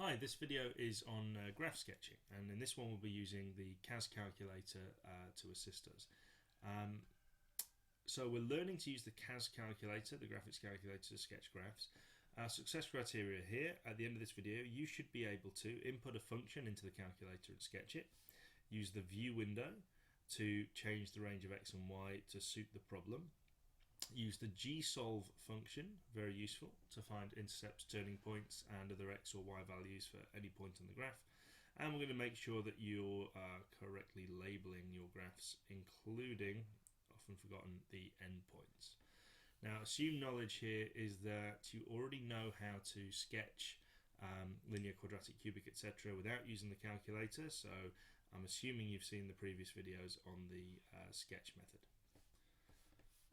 Hi, this video is on graph sketching, and in this one we'll be using the CAS calculator to assist us. So we're learning to use the CAS calculator, the graphics calculator, to sketch graphs. Success criteria here. At the end of this video you should be able to input a function into the calculator and sketch it, use the view window to change the range of x and y to suit the problem, use the gsolve function, very useful, to find intercepts, turning points and other x or y values for any point on the graph. And we're going to make sure that you're correctly labeling your graphs, including, often forgotten, the endpoints. Now, assumed knowledge here is that you already know how to sketch linear, quadratic, cubic, etc. without using the calculator, so I'm assuming you've seen the previous videos on the sketch method.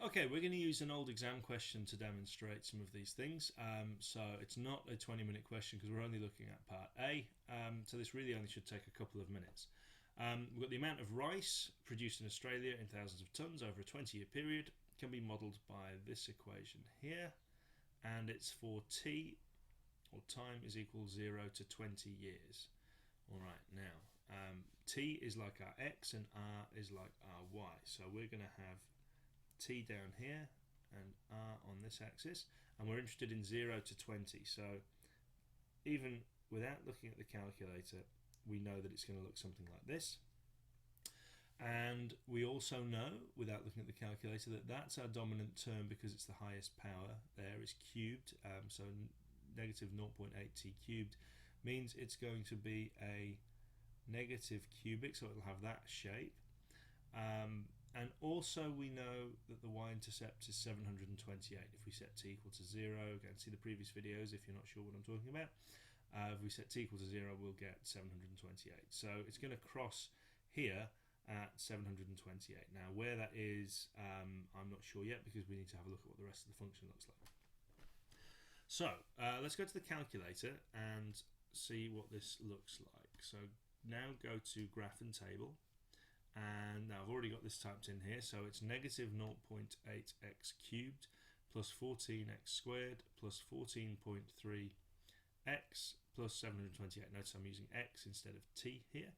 Okay, we're going to use an old exam question to demonstrate some of these things. So it's not a 20-minute question because we're only looking at part A. So this really only should take a couple of minutes. We've got the amount of rice produced in Australia in thousands of tons over a 20-year period can be modelled by this equation here, and it's for t, or time, is equal 0 to 20 years. Alright, now t is like our x and r is like our y. So we're going to have t down here and r on this axis, and we're interested in 0 to 20. So even without looking at the calculator, we know that it's going to look something like this. And we also know, without looking at the calculator, that that's our dominant term because it's the highest power there is cubed. So negative 0.8 t cubed means it's going to be a negative cubic, so it'll have that shape. And also we know that the y-intercept is 728 if we set t equal to 0. Again, see the previous videos if you're not sure what I'm talking about. If we set t equal to 0, we'll get 728. So it's going to cross here at 728. Now where that is, I'm not sure yet because we need to have a look at what the rest of the function looks like. So let's go to the calculator and see what this looks like. So now go to graph and table. And now I've already got this typed in here, so it's negative 0.8x cubed plus 14x squared plus 14.3x plus 728. Notice I'm using x instead of t here,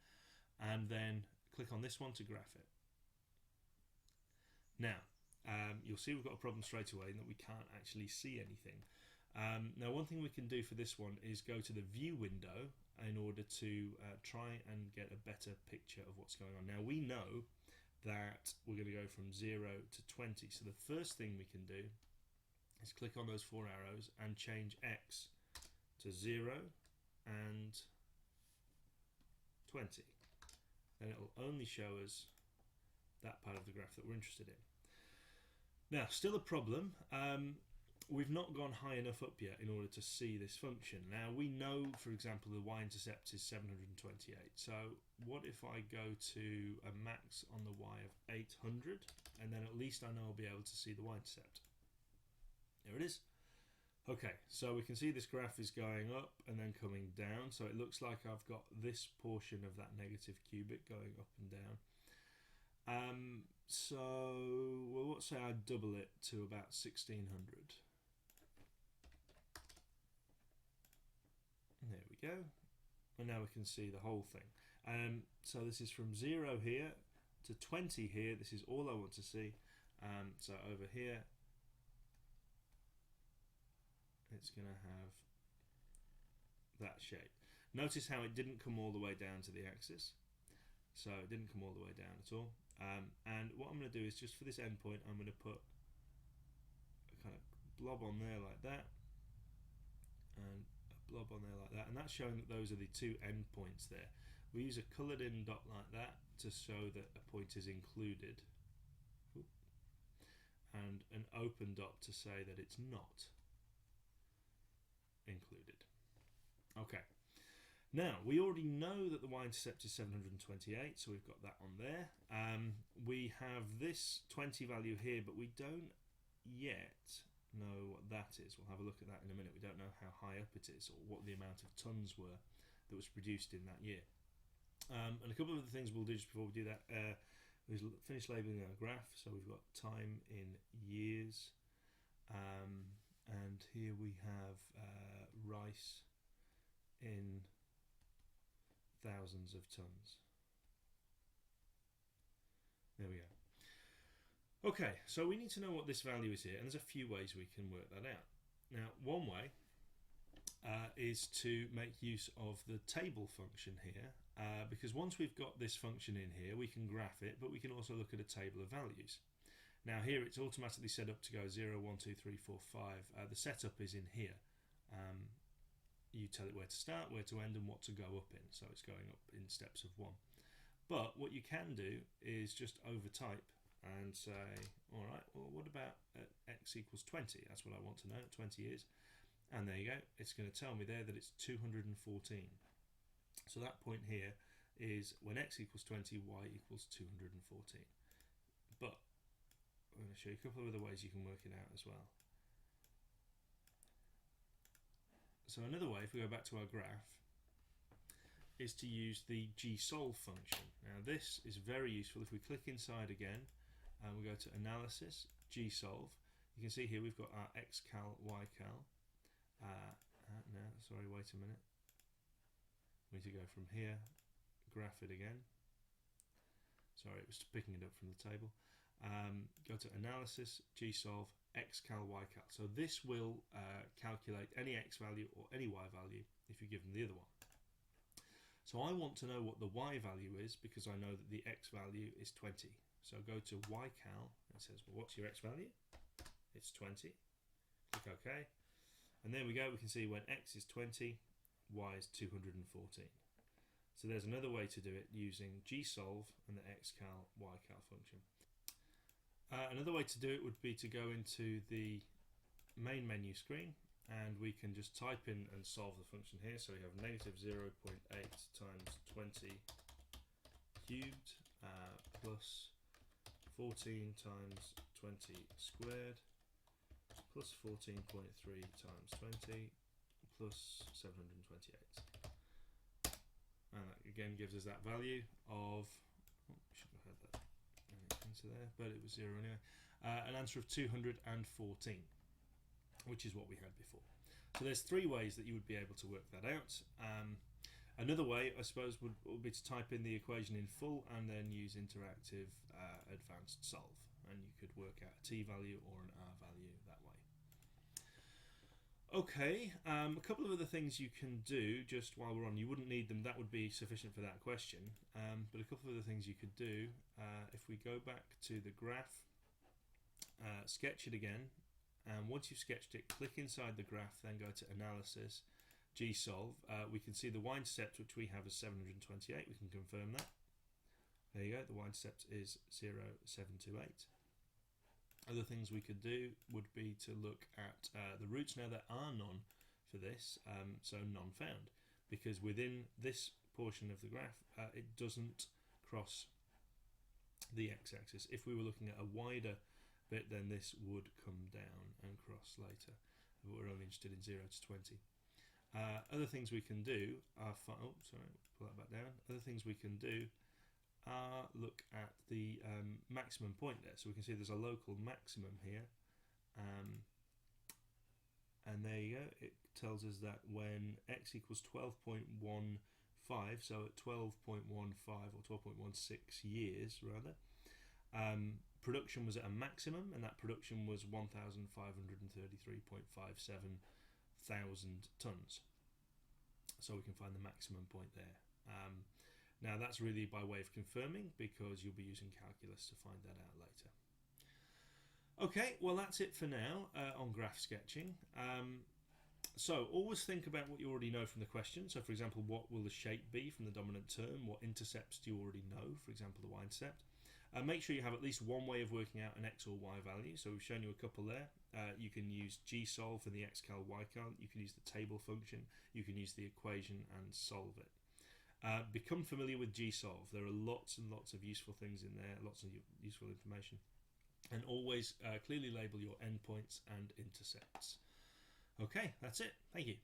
and then click on this one to graph it. Now you'll see we've got a problem straight away in that we can't actually see anything. Now one thing we can do for this one is go to the view window in order to try and get a better picture of what's going on. Now we know that we're going to go from 0 to 20, so the first thing we can do is click on those 4 arrows and change x to 0 and 20. Then it'll only show us that part of the graph that we're interested in. Now, still a problem. We've not gone high enough up yet in order to see this function. Now we know, for example, the y-intercept is 728. So what if I go to a max on the y of 800, and then at least I know I'll be able to see the y-intercept. There it is. Okay, so we can see this graph is going up and then coming down. So it looks like I've got this portion of that negative cubic going up and down. So well, let's say I double it to about 1600. There we go, and now we can see the whole thing. So this is from 0 here to 20 here. This is all I want to see. So over here it's going to have that shape. Notice how it didn't come all the way down to the axis. So it didn't come all the way down at all. And what I'm going to do is, just for this endpoint, I'm going to put a kind of blob on there like that, and a blob on there like that, and that's showing that those are the two endpoints there. We use a coloured in dot like that to show that a point is included, and an open dot to say that it's not included. Okay. Now, we already know that the y-intercept is 728, so we've got that on there. We have this 20 value here, but we don't yet know what that is. We'll have a look at that in a minute. We don't know how high up it is or what the amount of tons were that was produced in that year. And a couple of other things we'll do just before we do that is finish labelling our graph. So we've got time in years, and here we have rice in thousands of tons. There we go. Okay, so we need to know what this value is here, and there's a few ways we can work that out. Now, one way is to make use of the table function here, because once we've got this function in here, we can graph it, but we can also look at a table of values. Now here it's automatically set up to go 0, 1, 2, 3, 4, 5. The setup is in here. You tell it where to start, where to end, and what to go up in. So it's going up in steps of 1. But what you can do is just overtype and say, all right, well, what about x equals 20? That's what I want to know, 20 is. And there you go. It's going to tell me there that it's 214. So that point here is when x equals 20, y equals 214. But I'm going to show you a couple of other ways you can work it out as well. So another way, if we go back to our graph, is to use the gsolve function. Now this is very useful. If we click inside again and we go to analysis, gsolve, you can see here we've got our xcal, ycal. No, sorry, wait a minute. We need to go from here, graph it again. Sorry, it was picking it up from the table. Go to analysis, gsolve, xcal, ycal. So this will calculate any x value or any y value if you give them the other one. So I want to know what the y value is because I know that the x value is 20. So go to ycal and it says, well, what's your x value? It's 20. Click OK. And there we go. We can see when x is 20, y is 214. So there's another way to do it using gsolve and the xcal, ycal function. Another way to do it would be to go into the main menu screen and we can just type in and solve the function here. So we have negative 0.8 times 20 cubed plus 14 times 20 squared plus 14.3 times 20 plus 728. And that again gives us that value of, should have had that into there, but it was 0 anyway. An answer of 214, which is what we had before. So there's 3 ways that you would be able to work that out. Another way, I suppose, would be to type in the equation in full and then use interactive advanced solve. And you could work out a t value or an r value that way. Okay, a couple of other things you can do just while we're on. You wouldn't need them, that would be sufficient for that question. But a couple of other things you could do, if we go back to the graph, sketch it again, and once you've sketched it, click inside the graph, then go to analysis, gsolve. We can see the y-intercept, which we have as 728. We can confirm that. There you go, the y-intercept is 0.728. Other things we could do would be to look at the roots. Now there are none for this, so none found, because within this portion of the graph it doesn't cross the x-axis. If we were looking at a wider bit, then this would come down and cross later, but we're only interested in 0 to 20. Other things we can do are, pull that back down. Other things we can do look at the maximum point there. So we can see there's a local maximum here, and there you go. It tells us that when x equals 12.15, so at 12.15 or 12.16 years rather, production was at a maximum, and that production was 1,533.57 thousand tons. So we can find the maximum point there. Now that's really by way of confirming, because you'll be using calculus to find that out later. Okay, well that's it for now on graph sketching. So always think about what you already know from the question. So for example, what will the shape be from the dominant term? What intercepts do you already know? For example, the y-intercept. Make sure you have at least one way of working out an x or y value. So we've shown you a couple there. You can use gsolve for the xcal, ycal. You can use the table function. You can use the equation and solve it. Become familiar with gsolve. There are lots and lots of useful things in there, lots of useful information. And always clearly label your endpoints and intercepts. Okay, that's it. Thank you.